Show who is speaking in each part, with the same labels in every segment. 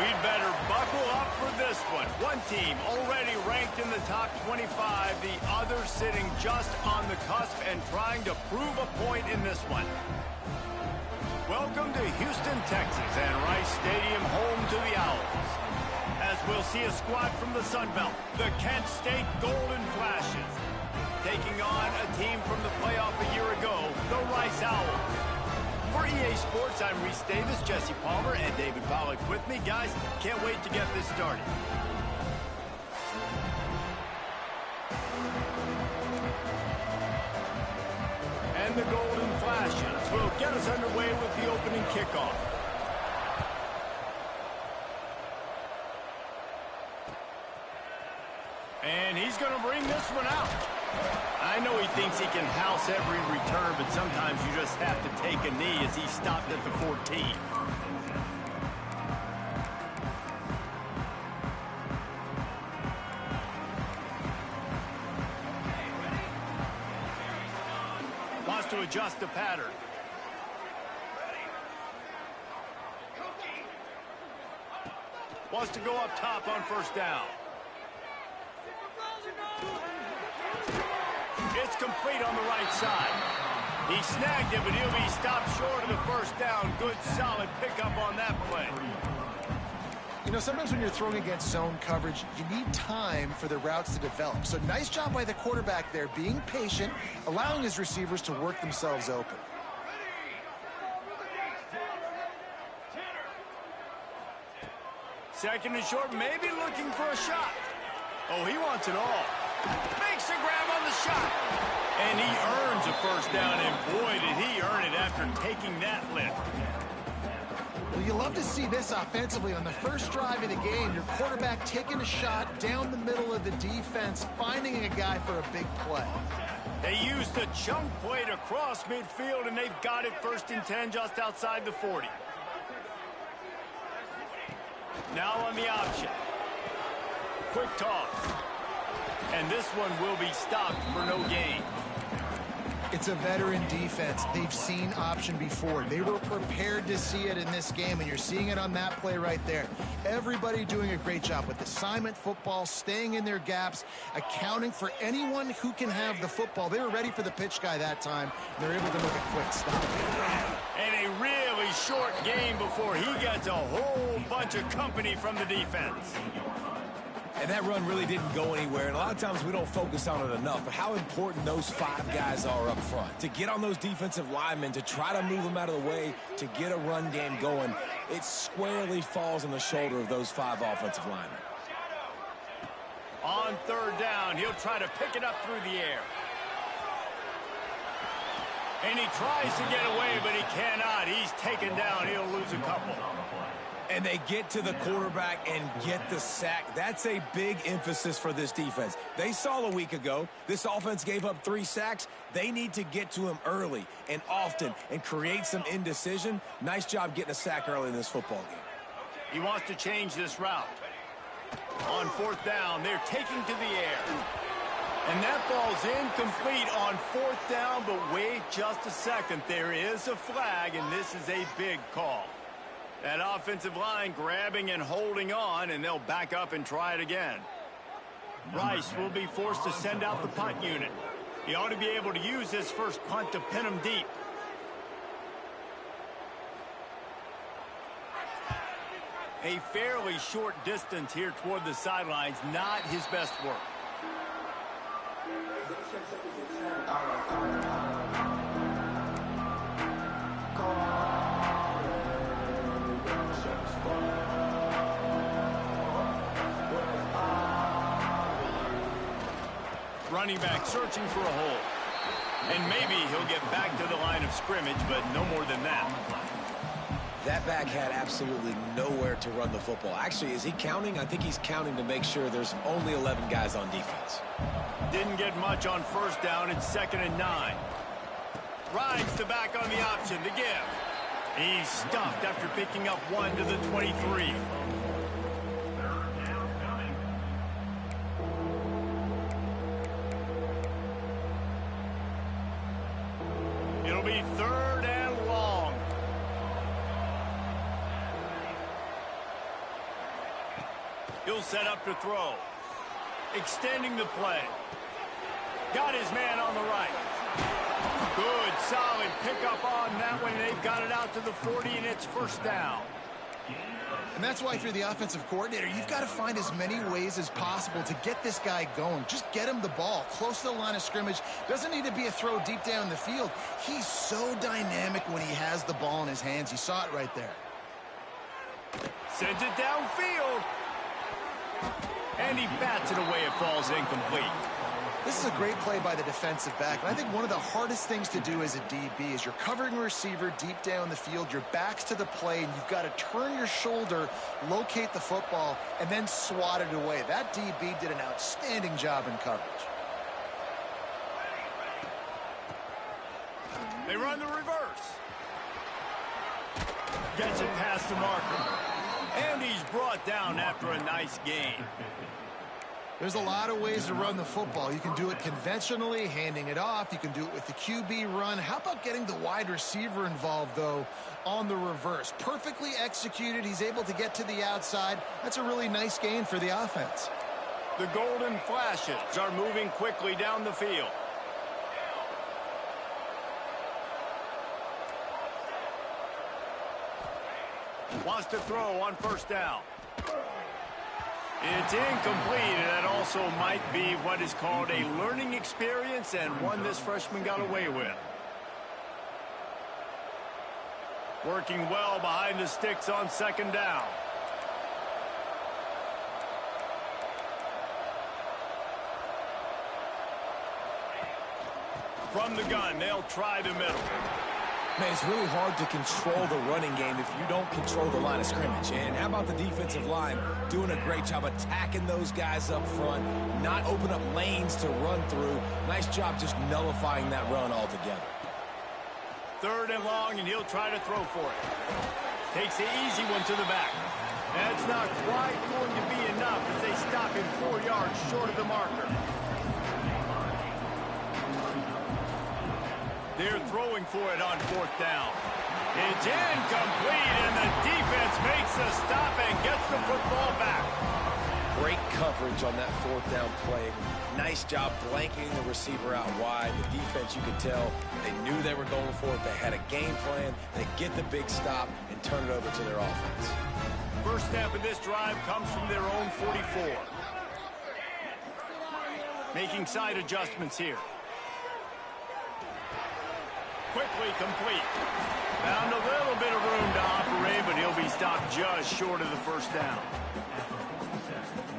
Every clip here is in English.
Speaker 1: We'd better buckle up for this one. One team already ranked in the top 25, the other sitting just on the cusp and trying to prove a point in this one. Welcome to Houston, Texas, and Rice Stadium, home to the Owls. As we'll see a squad from the Sun Belt, the Kent State Golden Flashes, taking on a team from the playoff a year ago, the Rice Owls. For EA Sports, I'm Reese Davis, Jesse Palmer, and David Pollack with me. Guys, can't wait to get this started. And the Golden Flashes will get us underway with the opening kickoff. And he's going to bring this one out. I know he thinks he can house every return, but sometimes you just have to take a knee as he stopped at the 14. Wants to adjust the pattern. Wants to go up top on first down. It's complete on the right side. He snagged it, but he'll be stopped short of the first down. Good, solid pickup on that play.
Speaker 2: You know, sometimes when you're throwing against zone coverage, you need time for the routes to develop. So nice job by the quarterback there, being patient, allowing his receivers to work themselves open.
Speaker 1: Second and short, maybe looking for a shot. Oh, he wants it all. Makes a grab on the shot. And he earns a first down, and boy, did he earn it after taking that lift.
Speaker 2: Well, you love to see this offensively on the first drive of the game. Your quarterback taking a shot down the middle of the defense, finding a guy for a big play.
Speaker 1: They used the chunk play to cross midfield, and they've got it 1st and 10 just outside the 40. Now on the option. Quick toss. And this one will be stopped for no gain.
Speaker 2: It's a veteran defense. They've seen option before. They were prepared to see it in this game, and you're seeing it on that play right there. Everybody doing a great job with assignment football, staying in their gaps, accounting for anyone who can have the football. They were ready for the pitch guy that time, and they're able to make a quick stop.
Speaker 1: And a really short game before he gets a whole bunch of company from the defense.
Speaker 3: And that run really didn't go anywhere, and a lot of times we don't focus on it enough, but how important those 5 guys are up front. To get on those defensive linemen, to try to move them out of the way, to get a run game going, it squarely falls on the shoulder of those 5 offensive linemen.
Speaker 1: On third down, he'll try to pick it up through the air. And he tries to get away, but he cannot. He's taken down. He'll lose a couple.
Speaker 3: And they get to the quarterback and get the sack. That's a big emphasis for this defense. They saw a week ago, this offense gave up 3 sacks. They need to get to him early and often and create some indecision. Nice job getting a sack early in this football game.
Speaker 1: He wants to change this route. On 4th down, they're taking to the air. And that falls incomplete on 4th down, but wait just a second. There is a flag, and this is a big call. That offensive line grabbing and holding on, and they'll back up and try it again. Rice will be forced to send out the punt unit. He ought to be able to use this first punt to pin him deep. A fairly short distance here toward the sidelines, not his best work. Running back searching for a hole. And maybe he'll get back to the line of scrimmage, but no more than that.
Speaker 3: That back had absolutely nowhere to run the football. Actually, is he counting? I think he's counting to make sure there's only 11 guys on defense.
Speaker 1: Didn't get much on first down. It's 2nd and 9. Rides the back on the option to give. He's stuffed after picking up 1 to the 23. It'll be 3rd and long. He'll set up to throw. Extending the play. Got his man on the right. Good, solid pickup on that one. They've got it out to the 40, and it's first down.
Speaker 2: And that's why if you're the offensive coordinator, you've got to find as many ways as possible to get this guy going. Just get him the ball close to the line of scrimmage. Doesn't need to be a throw deep down the field. He's so dynamic when he has the ball in his hands. You saw it right there.
Speaker 1: Sends it downfield. And he bats it away. It falls incomplete.
Speaker 2: This is a great play by the defensive back. And I think one of the hardest things to do as a DB is you're covering a receiver deep down the field, your back's to the play, and you've got to turn your shoulder, locate the football, and then swat it away. That DB did an outstanding job in coverage.
Speaker 1: They run the reverse. Gets it past the marker. And he's brought down after a nice gain.
Speaker 2: There's a lot of ways to run the football. You can do it conventionally, handing it off. You can do it with the QB run. How about getting the wide receiver involved, though, on the reverse? Perfectly executed. He's able to get to the outside. That's a really nice gain for the offense.
Speaker 1: The Golden Flashes are moving quickly down the field. Wants to throw on first down. It's incomplete, and that also might be what is called a learning experience and one this freshman got away with. Working well behind the sticks on second down. From the gun, they'll try the middle.
Speaker 3: Man, it's really hard to control the running game if you don't control the line of scrimmage. And how about the defensive line doing a great job attacking those guys up front, not open up lanes to run through. Nice job just nullifying that run altogether.
Speaker 1: Third and long, and he'll try to throw for it. Takes the easy one to the back. That's not quite going to be enough as they stop him 4 yards short of the marker. They're throwing for it on fourth down. It's incomplete, and the defense makes the stop and gets the football back.
Speaker 3: Great coverage on that fourth down play. Nice job blanketing the receiver out wide. The defense, you could tell, they knew they were going for it. They had a game plan. They get the big stop and turn it over to their offense.
Speaker 1: First snap of this drive comes from their own 44. Making side adjustments here. Quickly complete. Found a little bit of room to operate, but he'll be stopped just short of the first down.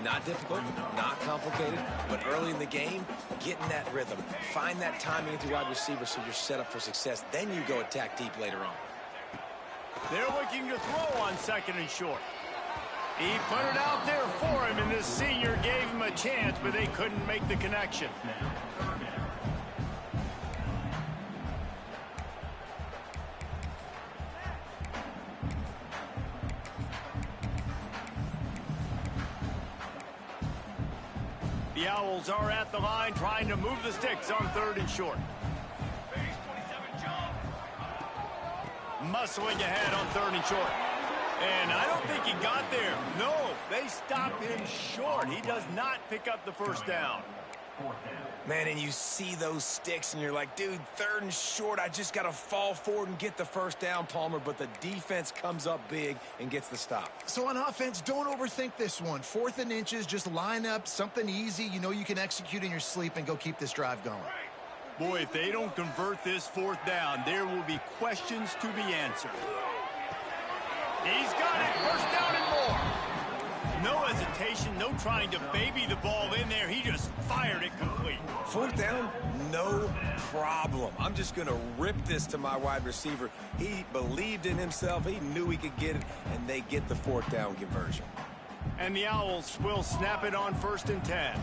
Speaker 3: Not difficult, not complicated, but early in the game, get in that rhythm. Find that timing with your wide receiver so you're set up for success. Then you go attack deep later on.
Speaker 1: They're looking to throw on second and short. He put it out there for him, and this senior gave him a chance, but they couldn't make the connection. The Owls are at the line trying to move the sticks on third and short. Muscling ahead on third and short. And I don't think he got there. No, they stop him short. He does not pick up the first down.
Speaker 3: Man, and you see those sticks, and you're like, dude, third and short, I just got to fall forward and get the first down, Palmer. But the defense comes up big and gets the stop.
Speaker 2: So on offense, don't overthink this one. 4th and inches, just line up something easy you know you can execute in your sleep and go keep this drive going.
Speaker 1: Boy, if they don't convert this fourth down, there will be questions to be answered. He's got it, first down and more. No hesitation, no trying to baby the ball in there. He just fired it complete.
Speaker 3: Fourth down, no problem. I'm just going to rip this to my wide receiver. He believed in himself. He knew he could get it, and they get the fourth down conversion.
Speaker 1: And the Owls will snap it on 1st and 10.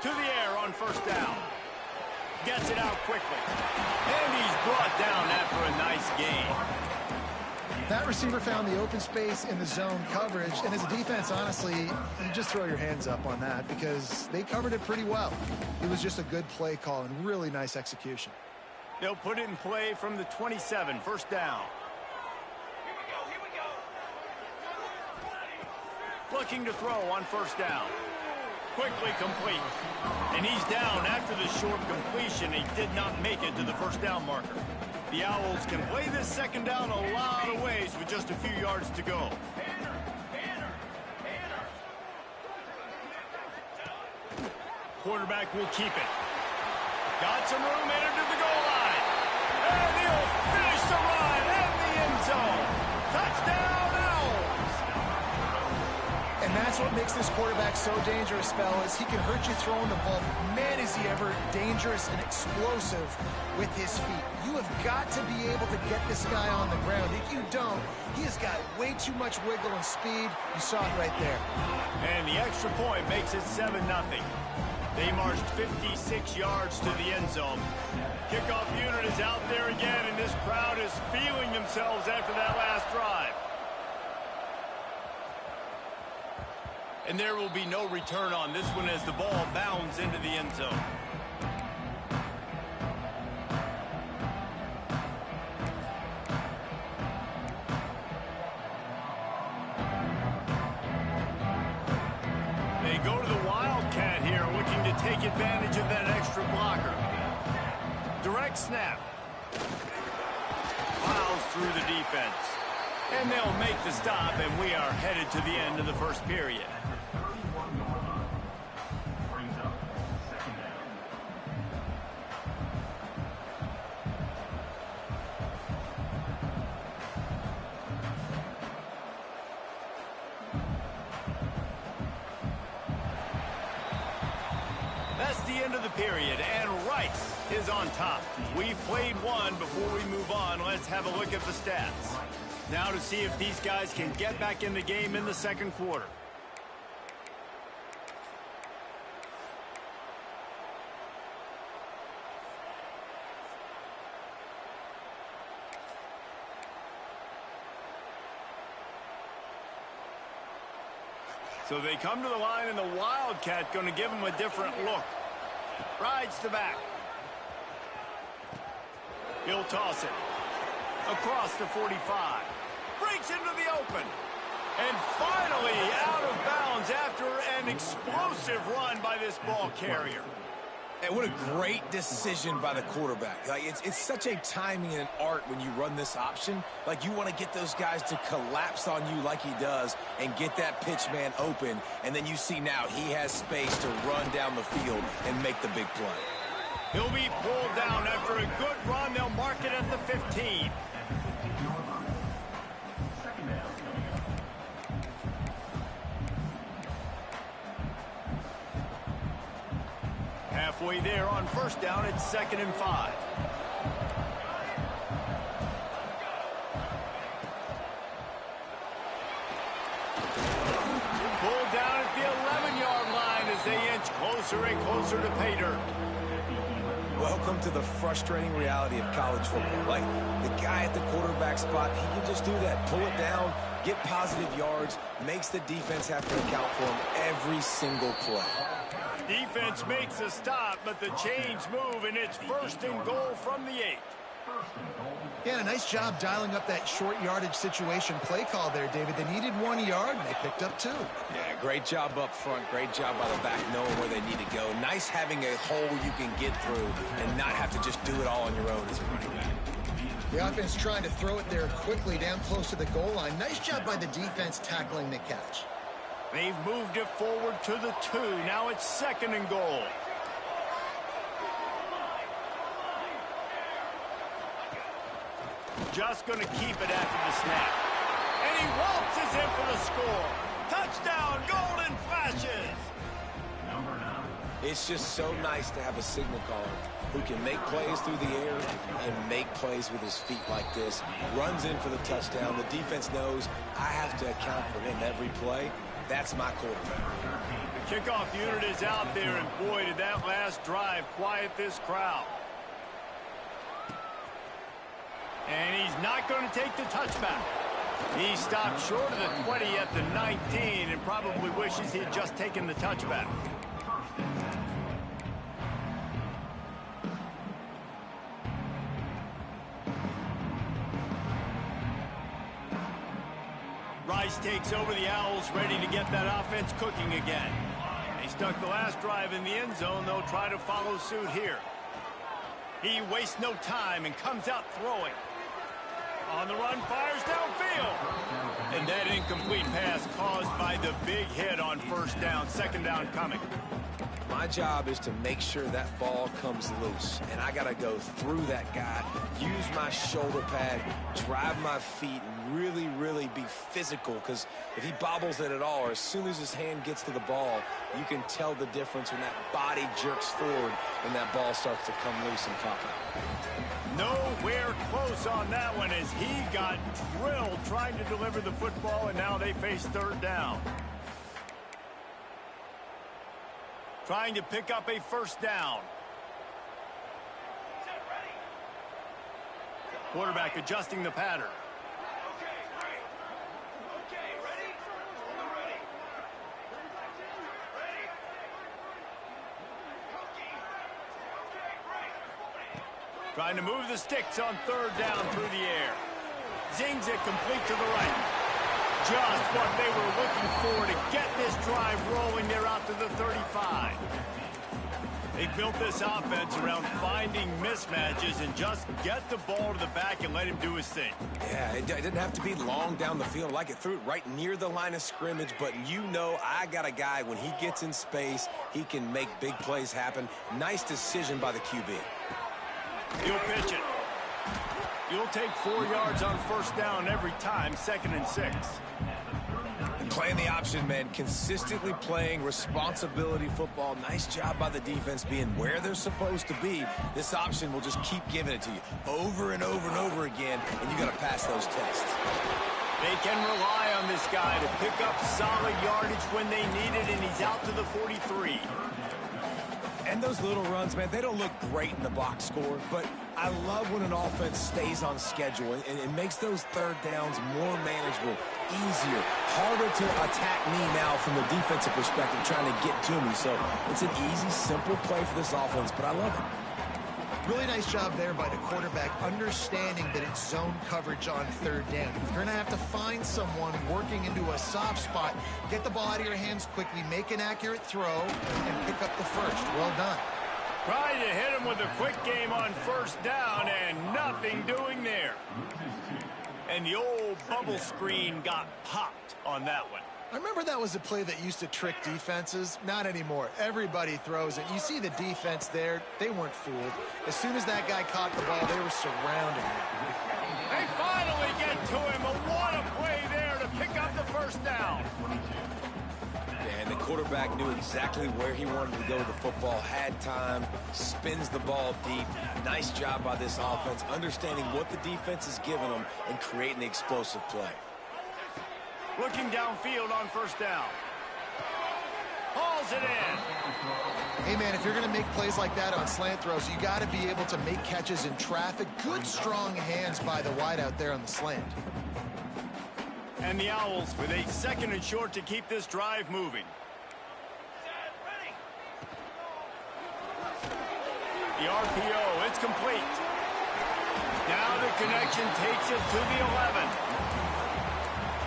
Speaker 1: To the air on first down. Gets it out quickly. And he's brought down after a nice gain.
Speaker 2: That receiver found the open space in the zone coverage, and as a defense, honestly, you just throw your hands up on that because they covered it pretty well. It was just a good play call and really nice execution.
Speaker 1: They'll put it in play from the 27, first down. Looking to throw on first down. Quickly complete. And he's down after the short completion. He did not make it to the first down marker. The Owls can play this second down a lot of ways with just a few yards to go. Quarterback will keep it. Got some room, entered to the goal line. And he'll finish the run in the end zone. Touchdown, Owls!
Speaker 2: And that's what makes this quarterback so dangerous, fellas. He can hurt you throwing the ball. Man, is he ever dangerous and explosive with his feet. You have got to be able to get this guy on the ground. If you don't, he has got way too much wiggle and speed. You saw it right there.
Speaker 1: And the extra point makes it 7-0. They marched 56 yards to the end zone. Kickoff unit is out there again, and this crowd is feeling themselves after that last drive. And there will be no return on this one as the ball bounds into the end zone. They go to the Wildcat here, looking to take advantage of that extra blocker. Direct snap. Plows through the defense. And they'll make the stop, and we are headed to the end of the first period. That's the end of the period, and Rice is on top. We've played one. Before we move on, let's have a look at the stats. Now to see if these guys can get back in the game in the second quarter. So they come to the line, and the Wildcat going to give them a different look. Rides the back. He'll toss it. Across the 45. Breaks into the open. And finally out of bounds after an explosive run by this ball carrier.
Speaker 3: And what a great decision by the quarterback. Like, it's such a timing and an art when you run this option. Like, you want to get those guys to collapse on you like he does and get that pitch man open. And then you see now he has space to run down the field and make the big play.
Speaker 1: He'll be pulled down after a good run. They'll mark it at the 15. Halfway there on first down, it's 2nd and 5. Pulled down at the 11-yard line as they inch closer and closer to pay dirt.
Speaker 3: Welcome to the frustrating reality of college football. Like, the guy at the quarterback spot, he can just do that. Pull it down, get positive yards, makes the defense have to account for him every single play.
Speaker 1: Defense makes a stop, but the chains move, and it's 1st and goal from the 8.
Speaker 2: Yeah, a nice job dialing up that short yardage situation play call there, David. They needed 1 yard, and they picked up 2.
Speaker 3: Yeah, great job up front. Great job by the back knowing where they need to go. Nice having a hole you can get through and not have to just do it all on your own as a running back.
Speaker 2: The offense trying to throw it there quickly down close to the goal line. Nice job by the defense tackling the catch.
Speaker 1: They've moved it forward to the 2. Now it's 2nd and goal. Just going to keep it after the snap. And he waltzes in for the score. Touchdown, Golden Flashes.
Speaker 3: It's just so nice to have a signal caller who can make plays through the air and make plays with his feet like this. Runs in for the touchdown. The defense knows I have to account for him every play. That's my quarterback.
Speaker 1: The kickoff unit is out there, and boy, did that last drive quiet this crowd. And he's not going to take the touchback. He stopped short of the 20 at the 19 and probably wishes he had just taken the touchback. Rice takes over the Owls, ready to get that offense cooking again. They stuck the last drive in the end zone. They'll try to follow suit here. He wastes no time and comes out throwing. On the run, fires downfield. And that incomplete pass caused by the big hit on first down. Second down coming.
Speaker 3: My job is to make sure that ball comes loose, and I got to go through that guy, use my shoulder pad, drive my feet, and really be physical, because if he bobbles it at all, or as soon as his hand gets to the ball, you can tell the difference when that body jerks forward and that ball starts to come loose and pop out.
Speaker 1: Nowhere close on that one as he got drilled trying to deliver the football, and now they face third down. Trying to pick up a first down. Quarterback adjusting the pattern. Trying to move the sticks on third down through the air. Zings it complete to the right. Just what they were looking for to get this drive rolling. They're out to the 35. They built this offense around finding mismatches and just get the ball to the back and let him do his thing.
Speaker 3: Yeah, it didn't have to be long down the field. Like it threw it right near the line of scrimmage, but you know I got a guy, when he gets in space, he can make big plays happen. Nice decision by the QB.
Speaker 1: He'll pitch it. You'll take 4 yards on first down every time, 2nd and 6.
Speaker 3: Playing the option, man. Consistently playing responsibility football. Nice job by the defense being where they're supposed to be. This option will just keep giving it to you over and over and over again, and you got to pass those tests.
Speaker 1: They can rely on this guy to pick up solid yardage when they need it, and he's out to the 43.
Speaker 3: And those little runs, man, they don't look great in the box score, but I love when an offense stays on schedule and it makes those third downs more manageable, easier, harder to attack me now from the defensive perspective trying to get to me. So it's an easy, simple play for this offense, but I love it.
Speaker 2: Really nice job there by the quarterback, understanding that it's zone coverage on third down. If you're going to have to find someone working into a soft spot, get the ball out of your hands quickly, make an accurate throw, and pick up the first. Well done.
Speaker 1: Trying to hit him with a quick game on first down, and nothing doing there. And the old bubble screen got popped on that one.
Speaker 2: I remember that was a play that used to trick defenses. Not anymore. Everybody throws it. You see the defense there. They weren't fooled. As soon as that guy caught the ball, they were surrounding him.
Speaker 1: They finally get to him. What a play there to pick up the first down.
Speaker 3: And the quarterback knew exactly where he wanted to go with the football, had time, spins the ball deep. Nice job by this offense, understanding what the defense is giving them and creating the explosive play.
Speaker 1: Looking downfield on first down. Hauls it in.
Speaker 2: Hey, man, if you're going to make plays like that on slant throws, you got to be able to make catches in traffic. Good, strong hands by the wideout there on the slant.
Speaker 1: And the Owls with a 2nd and short to keep this drive moving. The RPO, it's complete. Now the connection takes it to the 11.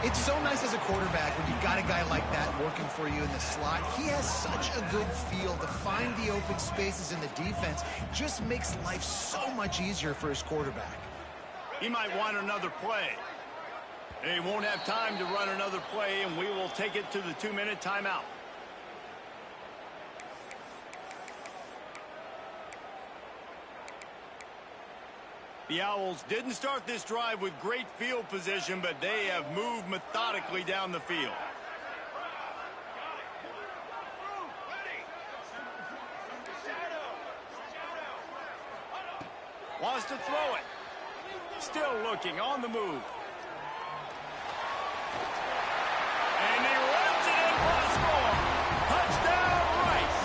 Speaker 2: It's so nice as a quarterback when you've got a guy like that working for you in the slot. He has such a good feel to find the open spaces in the defense. Just makes life so much easier for his quarterback.
Speaker 1: He might want another play. They won't have time to run another play, and we will take it to the 2-minute timeout. The Owls didn't start this drive with great field position, but they have moved methodically down the field. Wants to throw it. Still looking, on the move. And he runs it in for a score. Touchdown, Rice.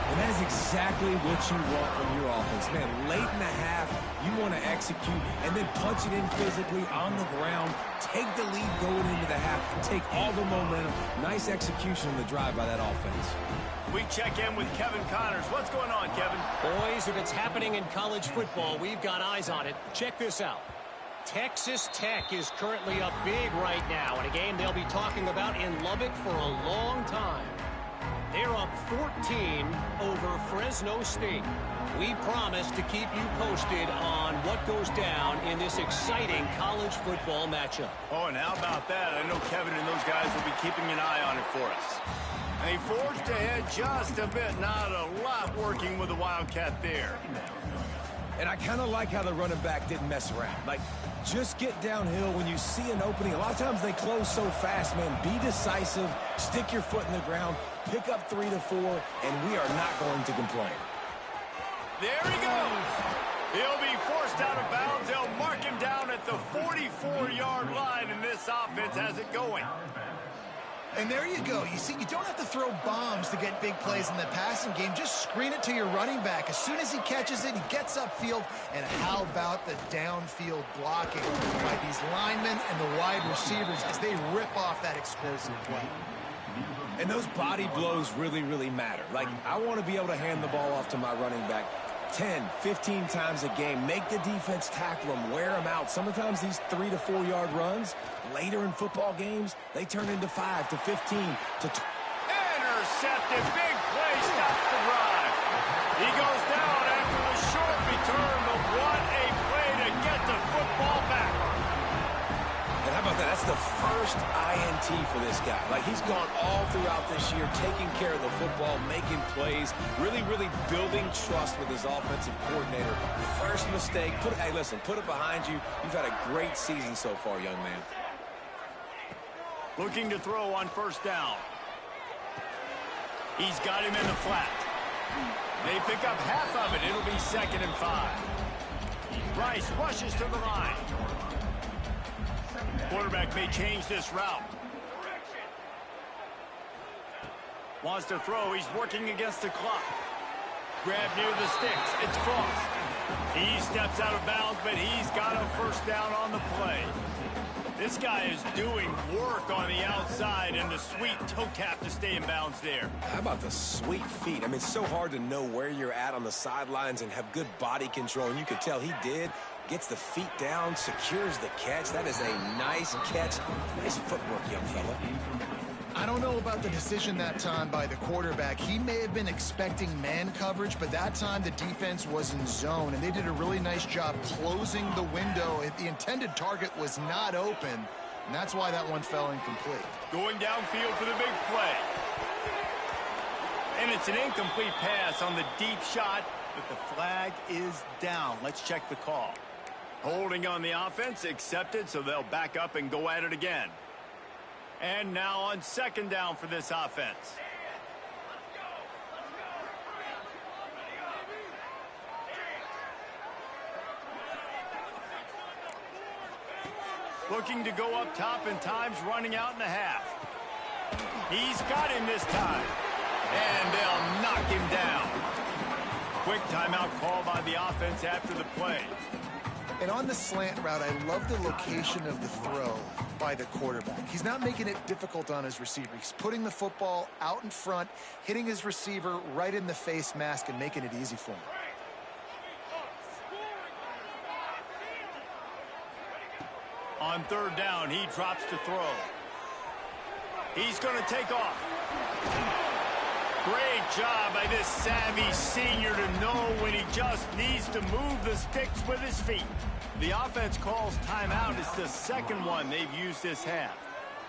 Speaker 3: And that is exactly what you want from your offense. Man, late in the half, you want to execute and then punch it in physically on the ground. Take the lead going into the half. Take all the momentum. Nice execution on the drive by that offense.
Speaker 1: We check in with Kevin Connors. What's going on, Kevin?
Speaker 4: Boys, if it's happening in college football, we've got eyes on it. Check this out. Texas Tech is currently up big right now in a game they'll be talking about in Lubbock for a long time. They're up 14 over Fresno State. We promise to keep you posted on what goes down in this exciting college football matchup.
Speaker 1: Oh, and how about that? I know Kevin and those guys will be keeping an eye on it for us. And he forged ahead just a bit. Not a lot working with the Wildcat there.
Speaker 3: And I kind of like how the running back didn't mess around. Like, just get downhill when you see an opening. A lot of times they close so fast, man. Be decisive, stick your foot in the ground, pick up 3 to 4, and we are not going to complain.
Speaker 1: There he goes. He'll be forced out of bounds. They'll mark him down at the 44-yard line, and this offense has it going.
Speaker 2: And there you go. You see, you don't have to throw bombs to get big plays in the passing game. Just screen it to your running back. As soon as he catches it, he gets upfield. And how about the downfield blocking by these linemen and the wide receivers as they rip off that explosive play.
Speaker 3: And those body blows really, really matter. Like, I want to be able to hand the ball off to my running back 10, 15 times a game. Make the defense tackle them, wear them out. Sometimes these 3 to 4 yard runs, later in football games, they turn into 5 to 15 to 20.
Speaker 1: Intercepted. Big play. Stops the drive. He goes down after the short return, but what a play to get the football back.
Speaker 3: And how about that? That's the first INT for this guy. Like, he's gone all throughout this year, taking care of the football, making plays, really, really building trust with his offensive coordinator. First mistake. Hey, listen, put it behind you. You've had a great season so far, young man.
Speaker 1: Looking to throw on first down. He's got him in the flat. They pick up half of it. It'll be 2nd and 5. Rice rushes to the line. Quarterback may change this route. Wants to throw. He's working against the clock. Grab near the sticks. It's Frost. He steps out of bounds, but he's got a first down on the play. This guy is doing work on the outside, and the sweet toe tap to stay in bounds there.
Speaker 3: How about the sweet feet? I mean, it's so hard to know where you're at on the sidelines and have good body control, and you could tell he did. Gets the feet down, secures the catch. That is a nice catch. Nice footwork, young fella.
Speaker 2: I don't know about the decision that time by the quarterback. He may have been expecting man coverage, but that time the defense was in zone, and they did a really nice job closing the window. The intended target was not open, and that's why that one fell incomplete.
Speaker 1: Going downfield for the big play. And it's an incomplete pass on the deep shot, but the flag is down. Let's check the call. Holding on the offense, accepted, so they'll back up and go at it again. And now on 2nd down for this offense. Looking to go up top, and time's running out in the half. He's got him this time. And they'll knock him down. Quick timeout call by the offense after the play.
Speaker 2: And on the slant route, I love the location of the throw by the quarterback. He's not making it difficult on his receiver. He's putting the football out in front, hitting his receiver right in the face mask and making it easy for him.
Speaker 1: On 3rd down, he drops to throw. He's going to take off. Great job by this savvy senior to know when he just needs to move the sticks with his feet. The offense calls timeout. It's the 2nd one they've used this half.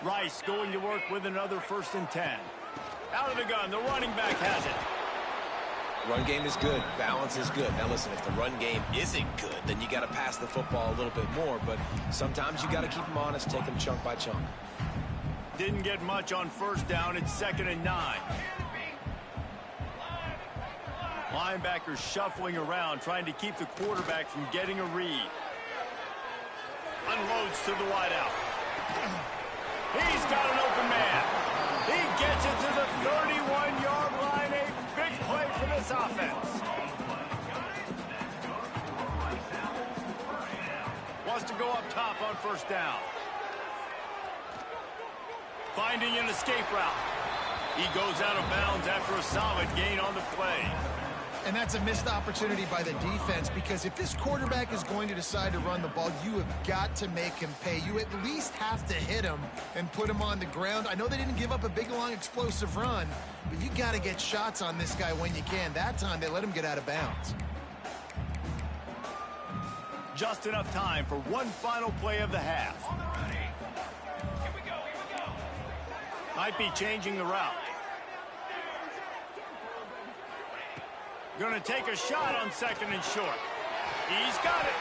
Speaker 1: Rice going to work with another 1st and 10. Out of the gun, the running back has it.
Speaker 3: Run game is good. Balance is good. Now listen, if the run game isn't good, then you got to pass the football a little bit more. But sometimes you got to keep them honest, take them chunk by chunk.
Speaker 1: Didn't get much on 1st down. It's 2nd and 9. Linebackers shuffling around, trying to keep the quarterback from getting a read. Unloads to the wideout. He's got an open man. He gets it to the 31-yard line. A big play for this offense. Wants to go up top on 1st down. Finding an escape route. He goes out of bounds after a solid gain on the play.
Speaker 2: And that's a missed opportunity by the defense, because if this quarterback is going to decide to run the ball, you have got to make him pay. You at least have to hit him and put him on the ground. I know they didn't give up a big, long, explosive run, but you got to get shots on this guy when you can. That time, they let him get out of bounds.
Speaker 1: Just enough time for one final play of the half.
Speaker 5: Here we go.
Speaker 1: Might be changing the route. Going to take a shot on 2nd and short. He's got it.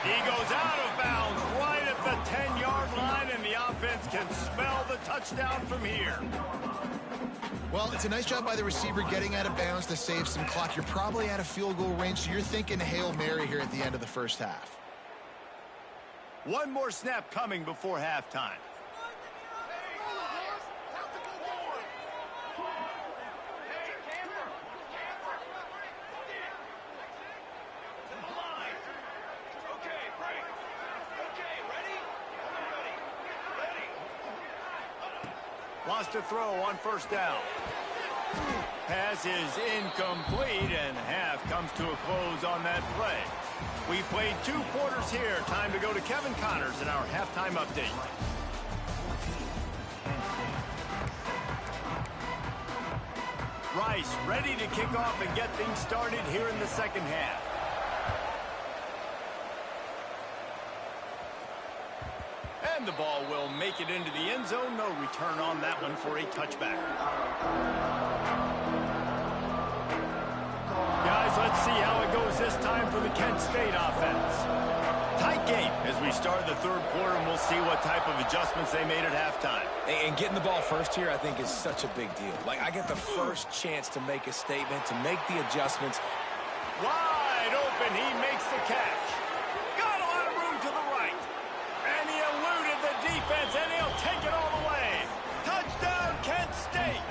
Speaker 1: He goes out of bounds right at the 10-yard line, and the offense can smell the touchdown from here.
Speaker 2: Well, it's a nice job by the receiver getting out of bounds to save some clock. You're probably out of field goal range, so you're thinking Hail Mary here at the end of the first half.
Speaker 1: One more snap coming before halftime. Wants to throw on 1st down. Pass is incomplete, and half comes to a close on that play. We played 2 quarters here. Time to go to Kevin Connors in our halftime update. Rice ready to kick off and get things started here in the second half. And the ball will make it into the end zone. No return on that one for a touchback. Guys, let's see how it goes this time for the Kent State offense. Tight game as we start the 3rd quarter, and we'll see what type of adjustments they made at halftime.
Speaker 3: And getting the ball first here, I think, is such a big deal. Like, I get the first chance to make a statement, to make the adjustments.
Speaker 1: Wide open, he makes the catch. Got a lot of room to the right. And he eluded the defense, and he'll take it all the way. Touchdown, Kent State.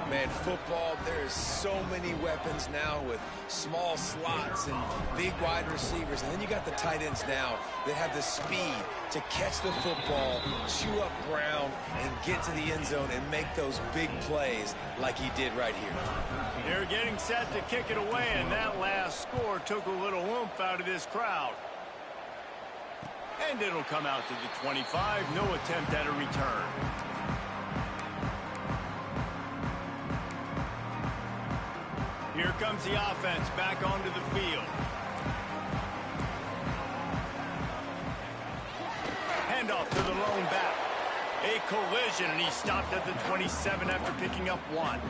Speaker 3: Man, football, there's so many weapons now with small slots and big wide receivers. And then you got the tight ends now that have the speed to catch the football, chew up ground, and get to the end zone and make those big plays like he did right here.
Speaker 1: They're getting set to kick it away, and that last score took a little oomph out of this crowd. And it'll come out to the 25. No attempt at a return. Here comes the offense back onto the field. Handoff to the lone back. A collision, and he stopped at the 27 after picking up 1.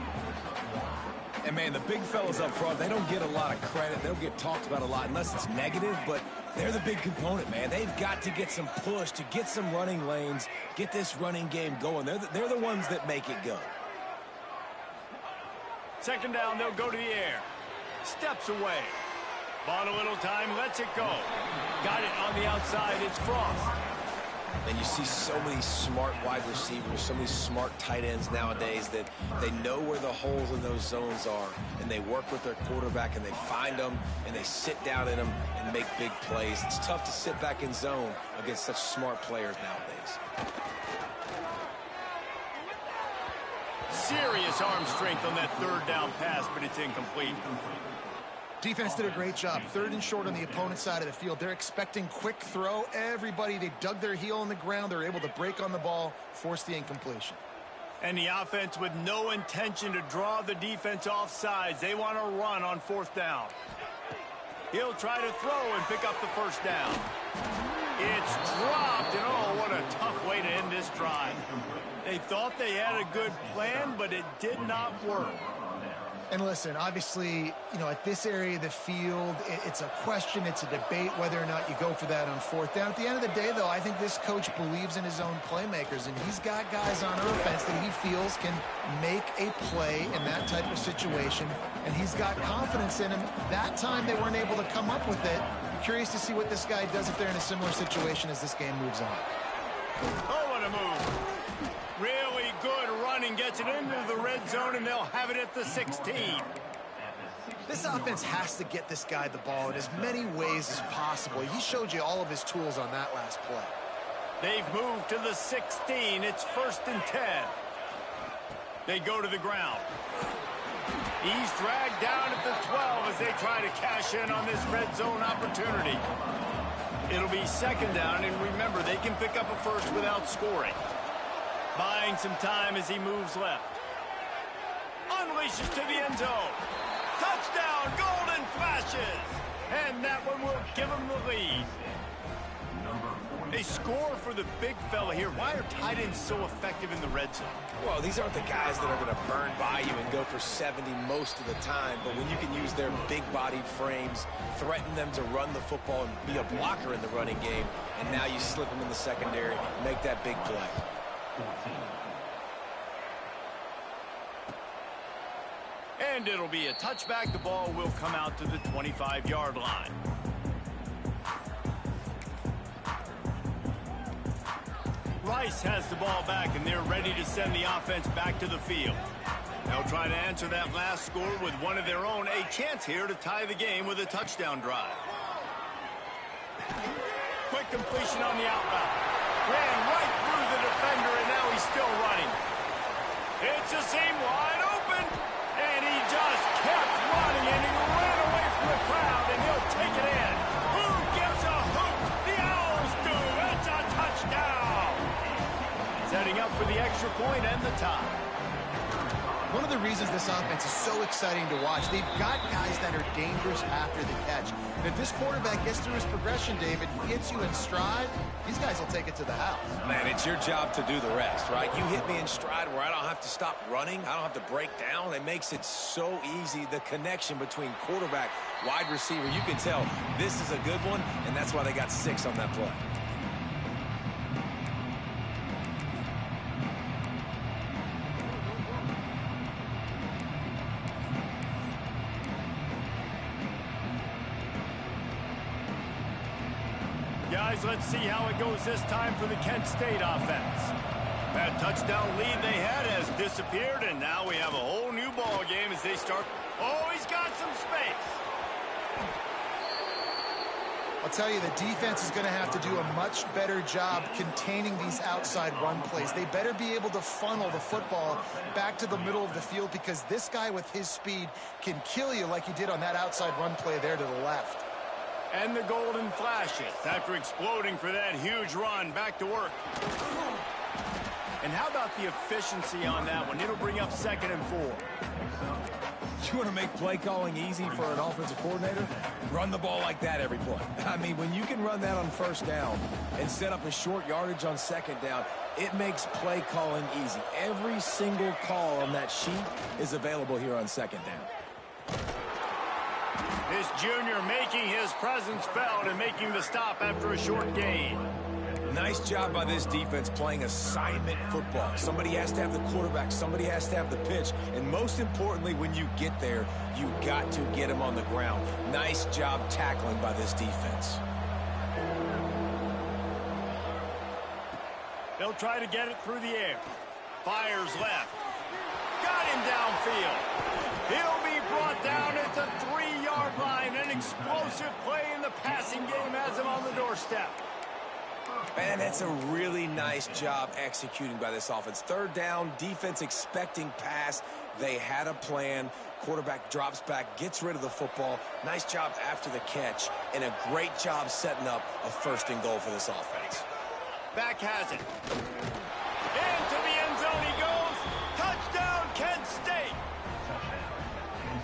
Speaker 3: And, man, the big fellas up front, they don't get a lot of credit. They don't get talked about a lot unless it's negative, but they're the big component, man. They've got to get some push, to get some running lanes, get this running game going. They're the ones that make it go.
Speaker 1: 2nd down, they'll go to the air. Steps away. Bought a little time, lets it go. Got it on the outside, it's Frost.
Speaker 3: And you see so many smart wide receivers, so many smart tight ends nowadays that they know where the holes in those zones are, and they work with their quarterback, and they find them, and they sit down in them and make big plays. It's tough to sit back in zone against such smart players nowadays.
Speaker 1: Serious arm strength on that 3rd down pass, but it's incomplete.
Speaker 2: Defense did a great job. 3rd and short on the opponent's side of the field. They're expecting quick throw. Everybody, they dug their heel on the ground. They're able to break on the ball, force the incompletion.
Speaker 1: And the offense with no intention to draw the defense off sides. They want to run on 4th down. He'll try to throw and pick up the 1st down. It's dropped, and oh, what a tough way to end this drive. They thought they had a good plan, but it did not work.
Speaker 2: And listen, obviously, at this area of the field, it's a question, it's a debate whether or not you go for that on 4th down. At the end of the day, though, I think this coach believes in his own playmakers, and he's got guys on offense that he feels can make a play in that type of situation, and he's got confidence in him. That time they weren't able to come up with it. I'm curious to see what this guy does if they're in a similar situation as this game moves on.
Speaker 1: Oh, what a move. Really good running, gets it into the red zone, and they'll have it at the 16.
Speaker 2: This offense has to get this guy the ball in as many ways as possible. He showed you all of his tools on that last play.
Speaker 1: They've moved to the 16. It's 1st and 10. They go to the ground. He's dragged down at they try to cash in on this red zone opportunity. It'll be second down, and remember, they can pick up a first without scoring. Buying some time as he moves left. Unleashes to the end zone. Touchdown, golden flashes. And that one will give them the lead. They score for the big fella here. Why are tight ends so effective in the red zone?
Speaker 3: Well, these aren't the guys that are going to burn by you and go for 70 most of the time, but when you can use their big-bodied frames, threaten them to run the football and be a blocker in the running game, and now you slip them in the secondary, make that big play.
Speaker 1: And it'll be a touchback. The ball will come out to the 25-yard line. Rice has the ball back, and they're ready to send the offense back to the field. They'll try to answer that last score with one of their own. A chance here to tie the game with a touchdown drive. Quick completion on the out route. Ran right through the defender, and now he's still running. It's a seam wide open, and he just kept running, and he ran away from the crowd, and he'll take it in. Who gives a hoot? The Owls do. It's a touchdown. Setting up for the extra point and the tie.
Speaker 2: One of the reasons this offense is so exciting to watch, they've got guys that are dangerous after the catch. And if this quarterback gets through his progression, David, he gets you in stride, these guys will take it to the house.
Speaker 3: Man, it's your job to do the rest, right? You hit me in stride where I don't have to stop running. I don't have to break down. It makes it so easy. The connection between quarterback, wide receiver, you can tell this is a good one, and that's why they got 6 on that play.
Speaker 1: Guys, let's see how it goes this time for the Kent State offense. That touchdown lead they had has disappeared, and now we have a whole new ball game as they start. Oh, he's got some space.
Speaker 2: I'll tell you, the defense is going to have to do a much better job containing these outside run plays. They better be able to funnel the football back to the middle of the field, because this guy with his speed can kill you like he did on that outside run play there to the left.
Speaker 1: And the golden flashes after exploding for that huge run. Back to work. And how about the efficiency on that one? It'll bring up 2nd and 4.
Speaker 3: You want to make play calling easy for an offensive coordinator? Run the ball like that every play. I mean, when you can run that on 1st down and set up a short yardage on 2nd down, it makes play calling easy. Every single call on that sheet is available here on 2nd down.
Speaker 1: This junior making his presence felt and making the stop after a short gain.
Speaker 3: Nice job by this defense playing assignment football. Somebody has to have the quarterback. Somebody has to have the pitch. And most importantly, when you get there, you got to get him on the ground. Nice job tackling by this defense.
Speaker 1: They'll try to get it through the air. Fires left. Got him downfield. He'll be brought down at the 3-yard line. An explosive play in the passing game has him on the doorstep.
Speaker 3: Man, that's a really nice job executing by this offense. 3rd down, defense expecting pass. They had a plan. Quarterback drops back, gets rid of the football. Nice job after the catch, and a great job setting up a 1st and goal for this offense.
Speaker 1: Back has it. Into the end zone he goes. Touchdown, Kent State.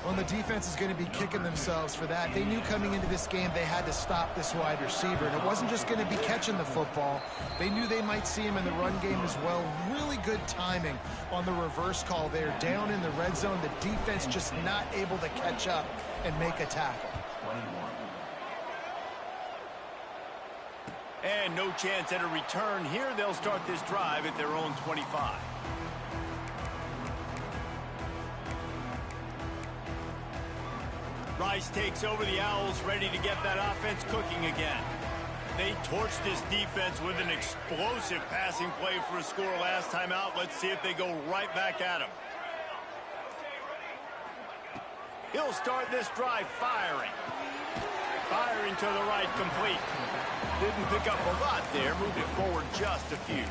Speaker 2: Well, the defense is going to be kicking themselves for that. They knew coming into this game they had to stop this wide receiver, and it wasn't just going to be catching the football. They knew they might see him in the run game as well. Really good timing on the reverse call there. Down in the red zone, the defense just not able to catch up and make a tackle.
Speaker 1: And no chance at a return here. They'll start this drive at their own 25. Rice takes over. The Owls ready to get that offense cooking again. They torched this defense with an explosive passing play for a score last time out. Let's see if they go right back at him. He'll start this drive firing. Firing to the right, complete. Didn't pick up a lot there. Moved it forward just a few.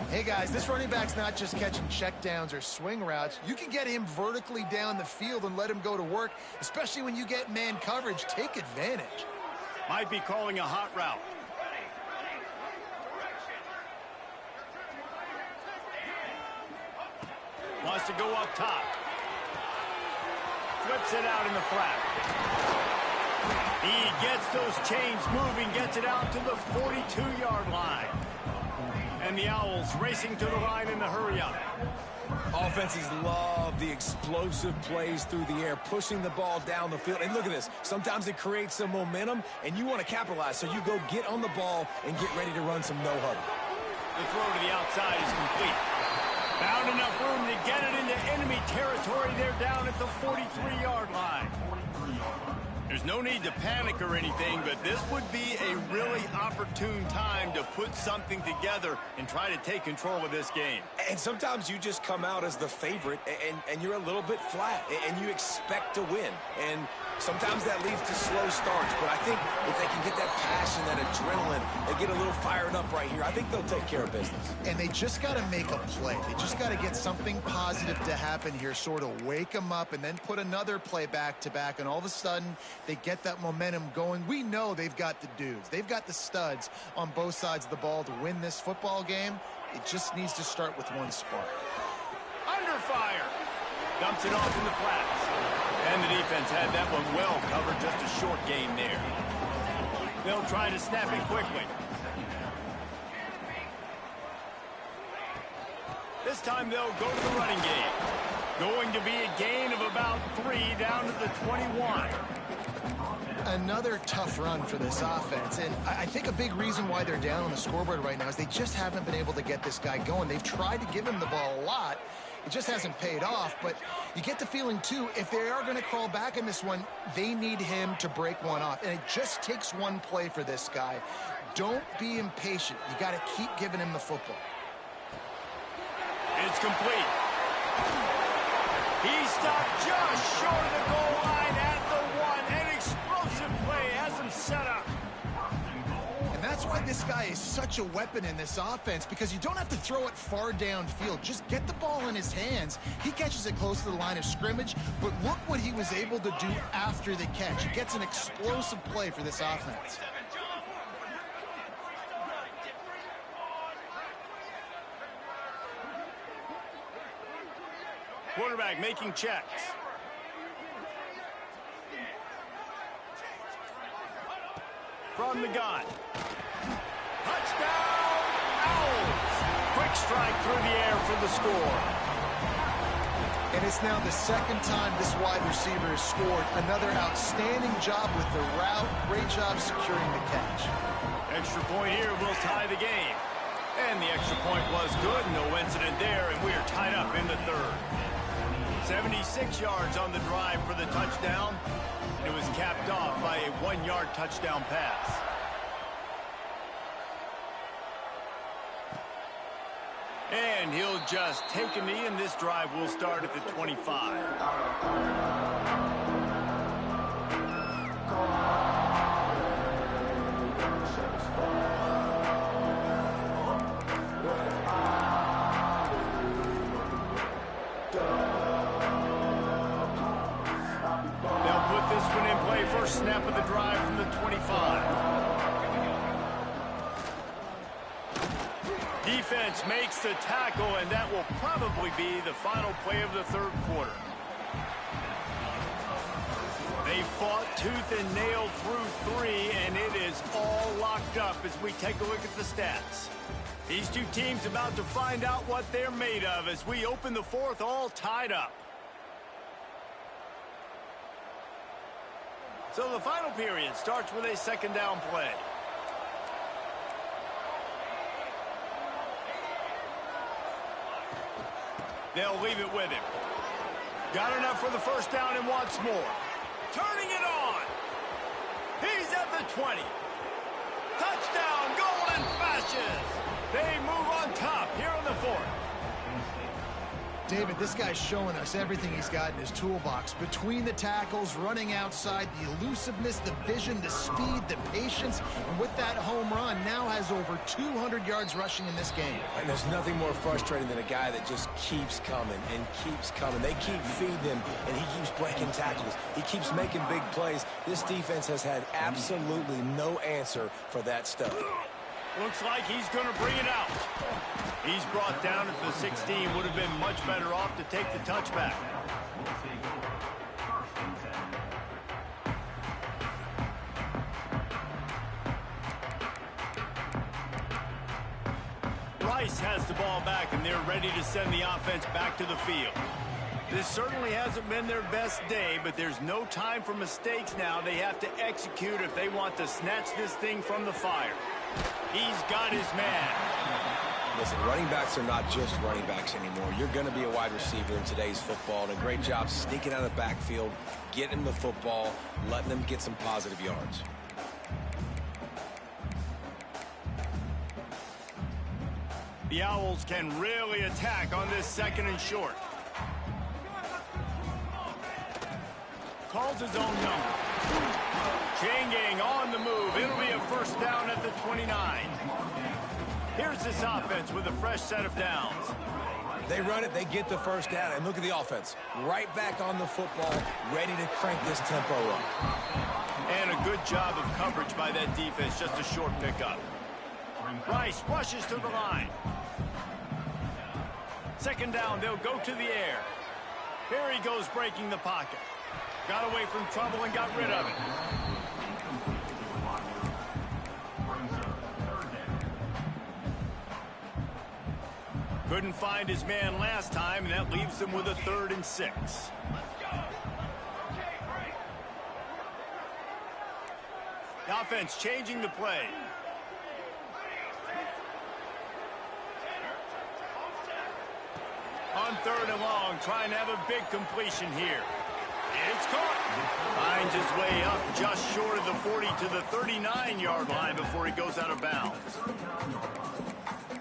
Speaker 2: Hey, guys, this running back's not just catching checkdowns or swing routes. You can get him vertically down the field and let him go to work, especially when you get man coverage. Take advantage.
Speaker 1: Might be calling a hot route. Wants to go up top. Flips it out in the flat. He gets those chains moving, gets it out to the 42-yard line. And the Owls racing to the line in the hurry-up.
Speaker 3: Offenses love the explosive plays through the air, pushing the ball down the field. And look at this. Sometimes it creates some momentum, and you want to capitalize. So you go get on the ball and get ready to run some no-huddle.
Speaker 1: The throw to the outside is complete. Found enough room to get it into enemy territory. They're down at the 43-yard line. There's no need to panic or anything, but this would be a really opportune time to put something together and try to take control of this game.
Speaker 3: And sometimes you just come out as the favorite, and you're a little bit flat, and you expect to win. And sometimes that leads to slow starts, but I think if they can get that passion, that adrenaline, they get a little fired up right here, I think they'll take care of business.
Speaker 2: And they just got to make a play. They just got to get something positive to happen here, sort of wake them up, and then put another play back-to-back, and all of a sudden they get that momentum going. We know they've got the dudes. They've got the studs on both sides of the ball to win this football game. It just needs to start with one spark.
Speaker 1: Under fire. Dumps it off in the flats. And the defense had that one well covered. Just a short gain there. They'll try to snap it quickly. This time they'll go to the running game. Going to be a gain of about 3 down to the 21.
Speaker 2: Another tough run for this offense, and I think a big reason why they're down on the scoreboard right now is they just haven't been able to get this guy going. They've tried to give him the ball a lot. It just hasn't paid off, but you get the feeling, too, if they are going to crawl back in this one, they need him to break one off, and it just takes one play for this guy. Don't be impatient. You got to keep giving him the football.
Speaker 1: It's complete. He stopped just short of the goal line at the 1. An explosive play has him set up.
Speaker 2: And that's why this guy is such a weapon in this offense, because you don't have to throw it far downfield. Just get the ball in his hands. He catches it close to the line of scrimmage, but look what he was able to do after the catch. He gets an explosive play for this offense.
Speaker 1: Quarterback making checks. From the gun. Touchdown, Owls. Quick strike through the air for the score.
Speaker 2: And it's now the second time this wide receiver has scored. Another outstanding job with the route. Great job securing the catch.
Speaker 1: Extra point here will tie the game. And the extra point was good. No incident there, and we are tied up in the third. 76 yards on the drive for the touchdown. It was capped off by a 1-yard touchdown pass. And he'll just take a knee, and this drive will start at the 25. First snap of the drive from the 25. Defense makes the tackle, and that will probably be the final play of the third quarter. They fought tooth and nail through 3, and it is all locked up as we take a look at the stats. These two teams about to find out what they're made of as we open the fourth, all tied up. So the final period starts with a second down play. They'll leave it with him. Got enough for the first down and wants more. Turning it on. He's at the 20. Touchdown, Golden Fashions. They move on top here in the fourth.
Speaker 2: David, this guy's showing us everything he's got in his toolbox. Between the tackles, running outside, the elusiveness, the vision, the speed, the patience. And with that home run, now has over 200 yards rushing in this game.
Speaker 3: And there's nothing more frustrating than a guy that just keeps coming and keeps coming. They keep feeding him, and he keeps breaking tackles. He keeps making big plays. This defense has had absolutely no answer for that stuff.
Speaker 1: Looks like he's going to bring it out. He's brought down at the 16. Would have been much better off to take the touchback. Rice has the ball back, and they're ready to send the offense back to the field. This certainly hasn't been their best day, but there's no time for mistakes now. They have to execute if they want to snatch this thing from the fire. He's got his man.
Speaker 3: Listen, running backs are not just running backs anymore. You're going to be a wide receiver in today's football, and a great job sneaking out of the backfield, getting the football, letting them get some positive yards.
Speaker 1: The Owls can really attack on this 2nd and short. Calls his own number. Chain gang on the move. It'll be a first down at the 29. Here's this offense with a fresh set of downs.
Speaker 3: They run it, they get the first down, and look at the offense. Right back on the football, ready to crank this tempo up.
Speaker 1: And a good job of coverage by that defense, just a short pickup. Rice rushes to the line. 2nd down, they'll go to the air. Here he goes breaking the pocket. Got away from trouble and got rid of it. Couldn't find his man last time, and that leaves him with a 3rd and 6. The offense changing the play. On 3rd and long, trying to have a big completion here. It's caught. Finds his way up just short of the 40 to the 39-yard line before he goes out of bounds.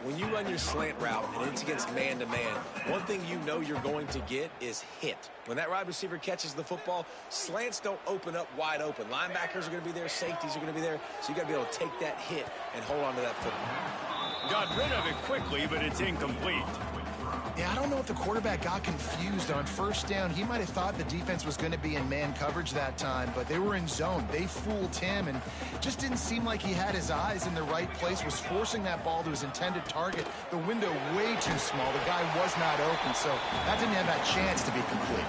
Speaker 3: When you run your slant route and it's against man-to-man, one thing you know you're going to get is hit. When that wide receiver catches the football, slants don't open up wide open. Linebackers are going to be there, safeties are going to be there, so you got to be able to take that hit and hold on to that football.
Speaker 1: Got rid of it quickly, but it's incomplete.
Speaker 2: Yeah, I don't know if the quarterback got confused on 1st down. He might have thought the defense was going to be in man coverage that time, but they were in zone. They fooled him, and just didn't seem like he had his eyes in the right place, was forcing that ball to his intended target. The window way too small. The guy was not open, so that didn't have that chance to be complete.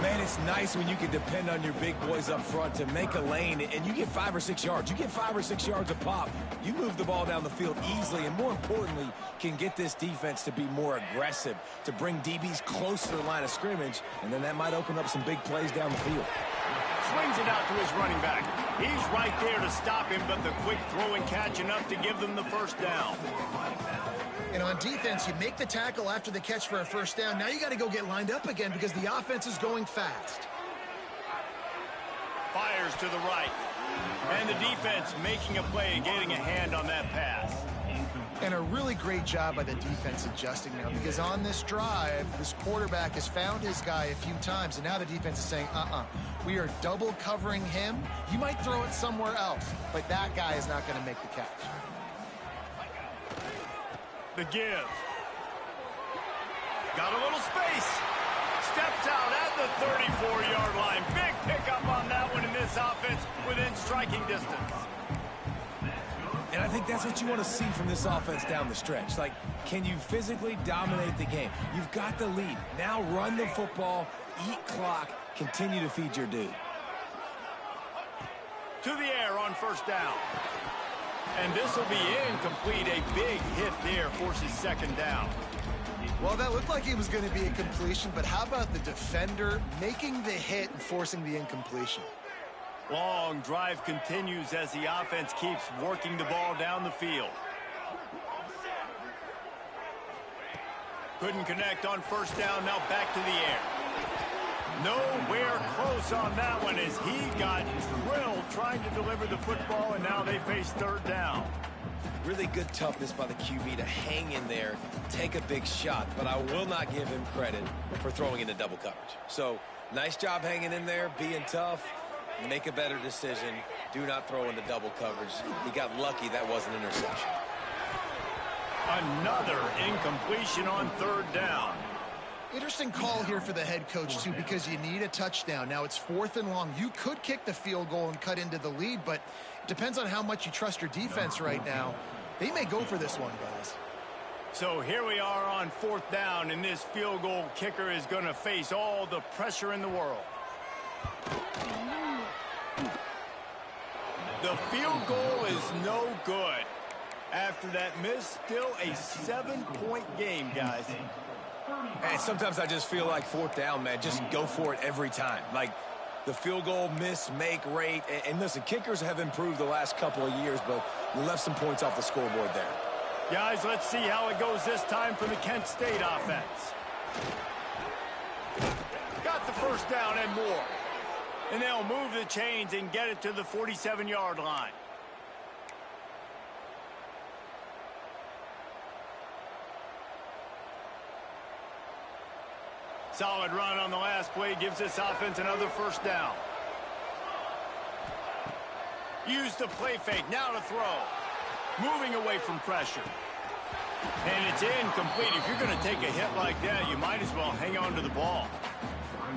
Speaker 3: Man, it's nice when you can depend on your big boys up front to make a lane, and you get 5 or 6 yards. You get 5 or 6 yards a pop. You move the ball down the field easily, and more importantly, can get this defense to be more aggressive, to bring DBs close to the line of scrimmage, and then that might open up some big plays down the field.
Speaker 1: Swings it out to his running back. He's right there to stop him, but the quick throw and catch enough to give them the first down.
Speaker 2: And on defense, you make the tackle after the catch for a first down. Now you got to go get lined up again because the offense is going fast.
Speaker 1: Fires to the right. And the defense making a play and getting a hand on that pass.
Speaker 2: And a really great job by the defense adjusting now, because on this drive, this quarterback has found his guy a few times, and now the defense is saying, we are double covering him. You might throw it somewhere else, but that guy is not going to make the catch.
Speaker 1: The give. Got a little space. Steps out at the 34-yard line. Big pickup on that one in this offense within striking distance.
Speaker 3: And I think that's what you want to see from this offense down the stretch. Like, can you physically dominate the game? You've got the lead. Now run the football, eat clock, continue to feed your dude.
Speaker 1: To the air on 1st down. And this will be incomplete. A big hit there forces 2nd down.
Speaker 2: Well, that looked like it was going to be a completion, but how about the defender making the hit and forcing the incompletion?
Speaker 1: Long drive continues as the offense keeps working the ball down the field. Couldn't connect on 1st down. Now back to the air. Nowhere close on that one as he got drilled trying to deliver the football, and now they face 3rd down.
Speaker 3: Really good toughness by the QB to hang in there, take a big shot, but I will not give him credit for throwing into double coverage. So, nice job hanging in there, being tough, make a better decision. Do not throw into double coverage. He got lucky that wasn't an interception.
Speaker 1: Another incompletion on third down.
Speaker 2: Interesting call here for the head coach, too, because you need a touchdown. Now, it's 4th and long. You could kick the field goal and cut into the lead, but it depends on how much you trust your defense right now. They may go for this one, guys.
Speaker 1: So here we are on 4th down, and this field goal kicker is going to face all the pressure in the world. The field goal is no good. After that miss, still a 7-point game, guys.
Speaker 3: And sometimes I just feel like 4th down, man, just go for it every time. Like the field goal miss, make rate. And listen, kickers have improved the last couple of years, but you left some points off the scoreboard there.
Speaker 1: Guys, let's see how it goes this time for the Kent State offense. Got the first down and more. And they'll move the chains and get it to the 47-yard line. Solid run on the last play gives this offense another first down. Use the play fake, now to throw. Moving away from pressure. And it's incomplete. If you're going to take a hit like that, you might as well hang on to the ball.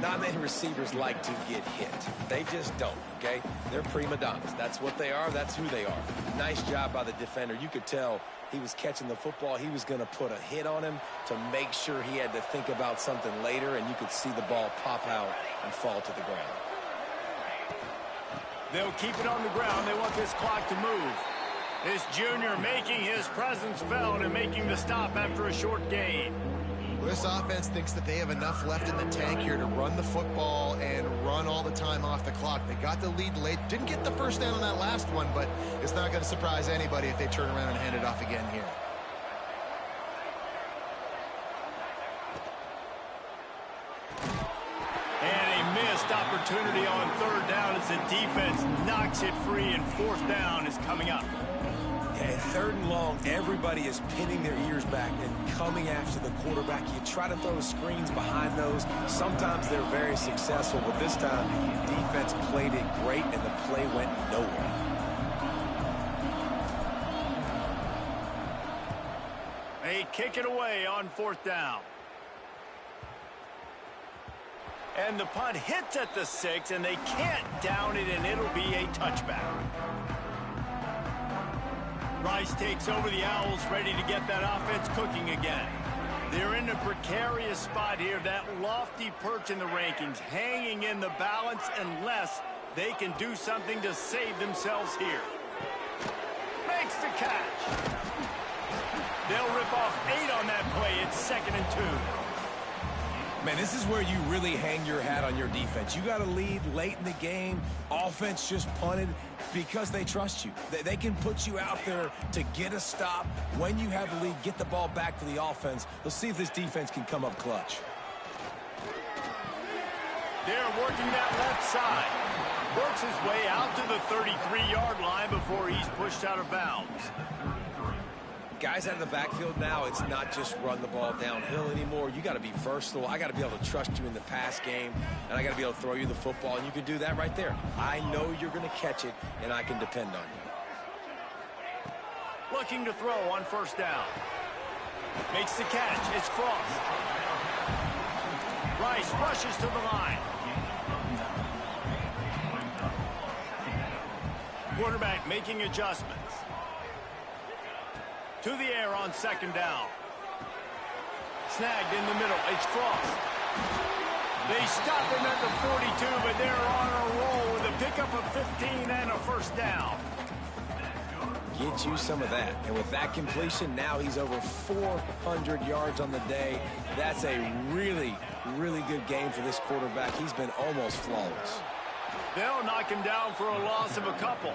Speaker 3: Not many receivers like to get hit. They just don't, okay? They're prima donnas. That's what they are. That's who they are. Nice job by the defender. You could tell he was catching the football. He was going to put a hit on him to make sure he had to think about something later, and you could see the ball pop out and fall to the ground.
Speaker 1: They'll keep it on the ground. They want this clock to move. This junior making his presence felt and making the stop after a short gain.
Speaker 2: Well, this offense thinks that they have enough left in the tank here to run the football and run all the time off the clock. They got the lead late. Didn't get the first down on that last one, but it's not going to surprise anybody if they turn around and hand it off again here.
Speaker 1: And a missed opportunity on third down as the defense knocks it free, and 4th down is coming up.
Speaker 3: At 3rd and long, everybody is pinning their ears back and coming after the quarterback. You try to throw screens behind those. Sometimes they're very successful, but this time, defense played it great, and the play went nowhere.
Speaker 1: They kick it away on 4th down. And the punt hits at the 6, and they can't down it, and it'll be a touchback. Rice takes over the Owls, ready to get that offense cooking again. They're in a precarious spot here, that lofty perch in the rankings, hanging in the balance unless they can do something to save themselves here. Makes the catch. They'll rip off 8 on that play. It's 2nd and 2.
Speaker 3: Man, this is where you really hang your hat on your defense. You got a lead late in the game. Offense just punted because they trust you. They can put you out there to get a stop. When you have the lead, get the ball back to the offense. Let's see if this defense can come up clutch.
Speaker 1: They're working that left side. Works his way out to the 33-yard line before he's pushed out of bounds.
Speaker 3: Guys out of the backfield now, it's not just run the ball downhill anymore. You got to be versatile. I got to be able to trust you in the pass game, and I got to be able to throw you the football, and you can do that right there. I know you're going to catch it, and I can depend on you.
Speaker 1: Looking to throw on 1st down. Makes the catch. It's Frost. Rice rushes to the line. Quarterback making adjustments. To the air on 2nd down. Snagged in the middle. It's Frost. They stop him at the 42, but they're on a roll with a pickup of 15 and a 1st down.
Speaker 3: Get you some of that. And with that completion, now he's over 400 yards on the day. That's a really, really good game for this quarterback. He's been almost flawless.
Speaker 1: They'll knock him down for a loss of a couple.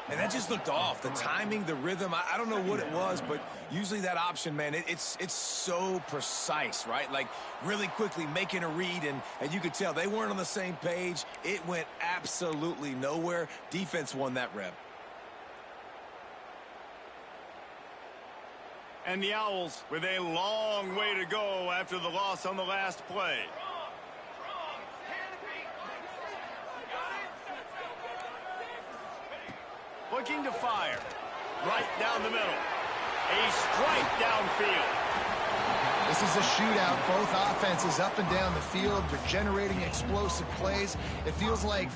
Speaker 3: And that just looked off. The timing, the rhythm, I don't know what it was, but usually that option, man, it's so precise, right? Like really quickly making a read, and you could tell they weren't on the same page. It went absolutely nowhere. Defense won that rep.
Speaker 1: And the Owls with a long way to go after the loss on the last play. Looking to fire. Right down the middle. A strike downfield.
Speaker 2: This is a shootout. Both offenses up and down the field. They're generating explosive plays. It feels like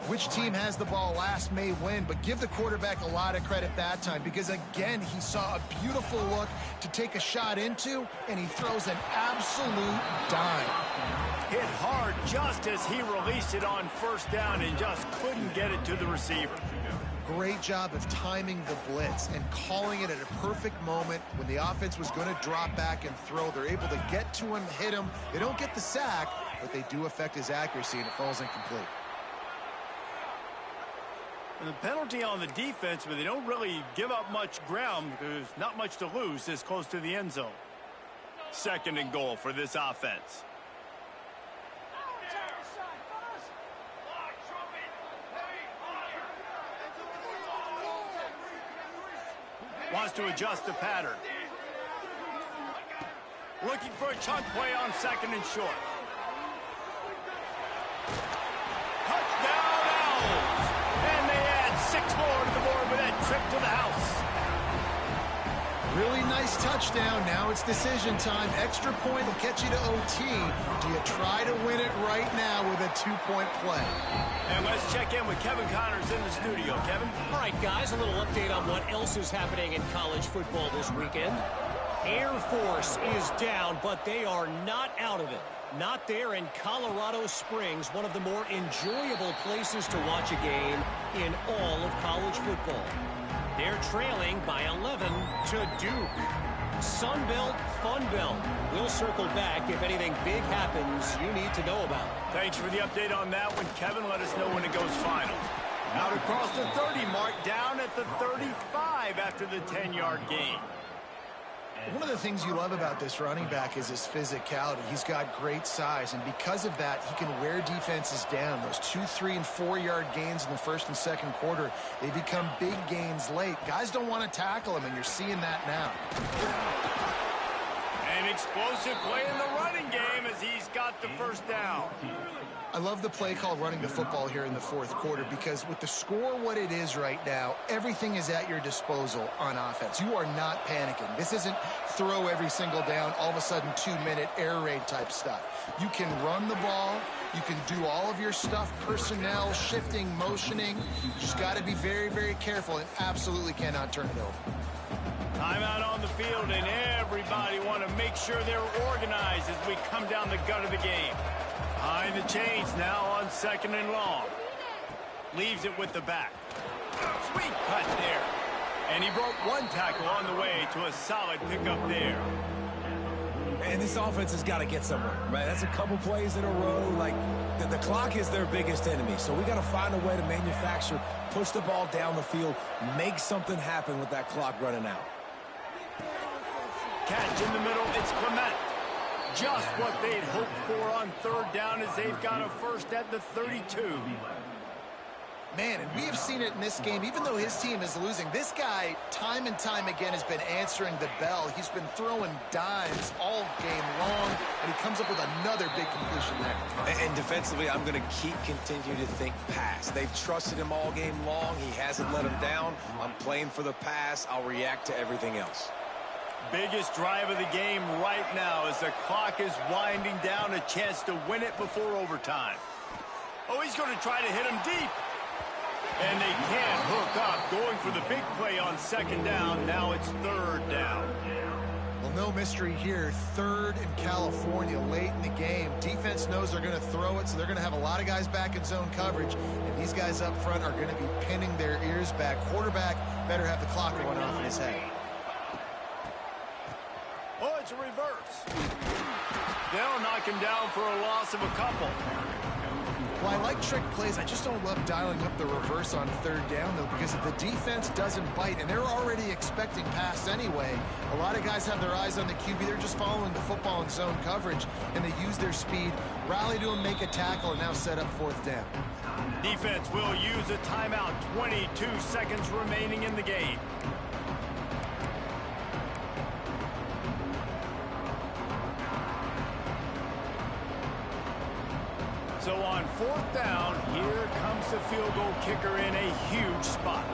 Speaker 2: which team has the ball last may win, but give the quarterback a lot of credit that time because, again, he saw a beautiful look to take a shot into, and he throws an absolute dime.
Speaker 1: Hit hard just as he released it on first down and just couldn't get it to the receiver.
Speaker 2: Great job of timing the blitz and calling it at a perfect moment when the offense was going to drop back and throw. They're able to get to him, hit him. They don't get the sack, but they do affect his accuracy, and it falls incomplete.
Speaker 1: And the penalty on the defense, but they don't really give up much ground. There's not much to lose this close to the end zone. 2nd and goal for this offense. Wants to adjust the pattern. Looking for a chunk play on 2nd and short. Touchdown Owls! And they add 6 more to the board with that trip to the house.
Speaker 2: Really nice touchdown. Now it's decision time. Extra point will get you to OT. Do you try to win it right now with a 2-point play?
Speaker 1: And let's check in with Kevin Connors in the studio. Kevin?
Speaker 4: All right, guys, a little update on what else is happening in college football this weekend. Air Force is down, but they are not out of it. Not there in Colorado Springs, one of the more enjoyable places to watch a game in all of college football. They're trailing by 11 to Duke. Sunbelt, Funbelt. We'll circle back if anything big happens you need to know about.
Speaker 1: Thanks for the update on that one, Kevin. Let us know when it goes final. Out across the 30 mark, down at the 35 after the 10-yard gain.
Speaker 2: One of the things you love about this running back is his physicality. He's got great size, and because of that, he can wear defenses down. Those 2-, 3-, and 4-yard gains in the first and second quarter, they become big gains late. Guys don't want to tackle him, and you're seeing that now.
Speaker 1: An explosive play in the running game as he's got the first down.
Speaker 2: I love the play call running the football here in the fourth quarter because with the score what it is right now, everything is at your disposal on offense. You are not panicking. This isn't throw every single down, all of a sudden 2-minute air raid type stuff. You can run the ball. You can do all of your stuff, personnel, shifting, motioning. You just got to be very, very careful and absolutely cannot turn it over.
Speaker 1: Timeout on the field, and everybody want to make sure they're organized as we come down the gut of the game. Behind the chains now on 2nd and long. Leaves it with the back. Sweet cut there. And he broke one tackle on the way to a solid pickup there.
Speaker 3: And this offense has got to get somewhere, right? That's a couple plays in a row. Like, the clock is their biggest enemy. So we got to find a way to manufacture, push the ball down the field, make something happen with that clock running out.
Speaker 1: Catch in the middle, it's Clement. Just what they'd hoped for on 3rd down as they've got a first at the 32.
Speaker 2: Man, and we have seen it in this game, even though his team is losing. This guy, time and time again, has been answering the bell. He's been throwing dimes all game long, and he comes up with another big completion there.
Speaker 3: And defensively, I'm going to continue to think pass. They've trusted him all game long. He hasn't let him down. I'm playing for the pass. I'll react to everything else.
Speaker 1: Biggest drive of the game right now as the clock is winding down, a chance to win it before overtime. Oh, he's going to try to hit him deep. And they can't hook up, going for the big play on 2nd down. Now it's 3rd down.
Speaker 2: Well, no mystery here. 3rd in California late in the game. Defense knows they're going to throw it, so they're going to have a lot of guys back in zone coverage. And these guys up front are going to be pinning their ears back. Quarterback better have the clock going off in his head.
Speaker 1: Oh, it's a reverse. They'll knock him down for a loss of a couple.
Speaker 2: Well, I like trick plays. I just don't love dialing up the reverse on 3rd down, though, because if the defense doesn't bite, and they're already expecting pass anyway, a lot of guys have their eyes on the QB. They're just following the football in zone coverage, and they use their speed, rally to him, make a tackle, and now set up 4th down.
Speaker 1: Defense will use a timeout. 22 seconds remaining in the game. 4th down, here comes the field goal kicker in a huge spot.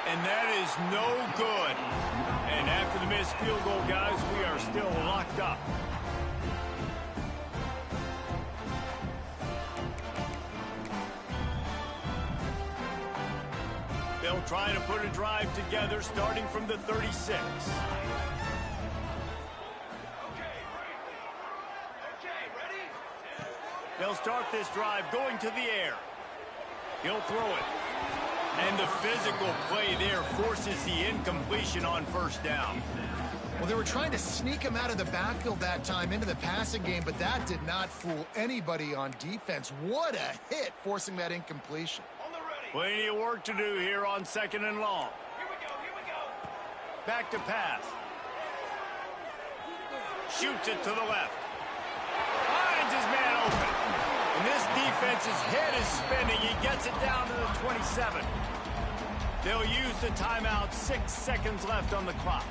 Speaker 1: And that is no good. And after the missed field goal, guys, we are still locked up. They'll try to put a drive together starting from the 36. They'll start this drive going to the air. He'll throw it. And the physical play there forces the incompletion on 1st down.
Speaker 2: Well, they were trying to sneak him out of the backfield that time into the passing game, but that did not fool anybody on defense. What a hit, forcing that incompletion.
Speaker 1: Plenty of work to do here on 2nd and long.
Speaker 5: Here we go.
Speaker 1: Back to pass. Shoots it to the left. Finds his man open. And this defense's head is spinning. He gets it down to the 27. They'll use the timeout. 6 seconds left on the clock.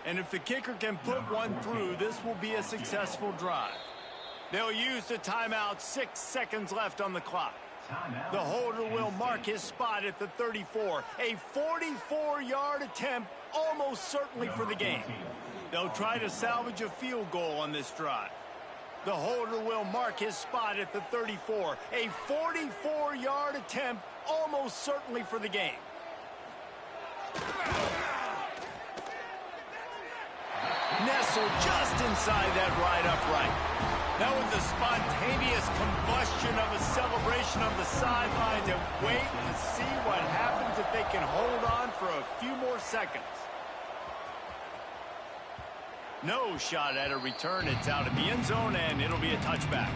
Speaker 1: And if the kicker can put one through, this will be a successful drive. They'll use the timeout. 6 seconds left on the clock. The holder will mark his spot at the 34. A 44-yard attempt, almost certainly for the game. They'll try to salvage a field goal on this drive. The holder will mark his spot at the 34. A 44-yard attempt, almost certainly for the game. Nestled just inside that right upright. That was a spontaneous combustion of a celebration on the sidelines, and wait to see what happens if they can hold on for a few more seconds. No shot at a return. It's out of the end zone, and it'll be a touchback.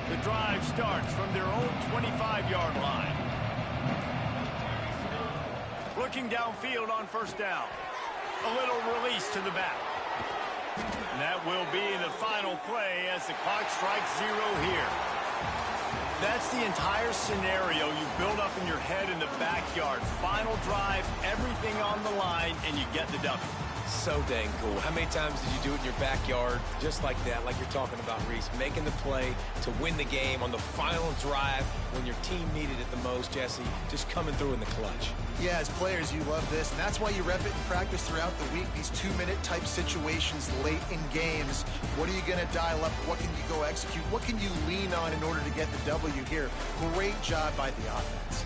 Speaker 1: The drive starts from their own 25-yard line. Looking downfield on 1st down. A little release to the back. And that will be the final play as the clock strikes 0 here. That's the entire scenario you build up in your head in the backyard. Final drive, everything on the line, and you get the W.
Speaker 3: So dang cool. How many times did you do it in your backyard just like that, like you're talking about, Reese? Making the play to win the game on the final drive when your team needed it the most, Jesse. Just coming through in the clutch.
Speaker 2: Yeah, as players, you love this, and that's why you rep it in practice throughout the week, these 2-minute type situations late in games. What are you going to dial up? What can you go execute? What can you lean on in order to get the W here? Great job by the offense.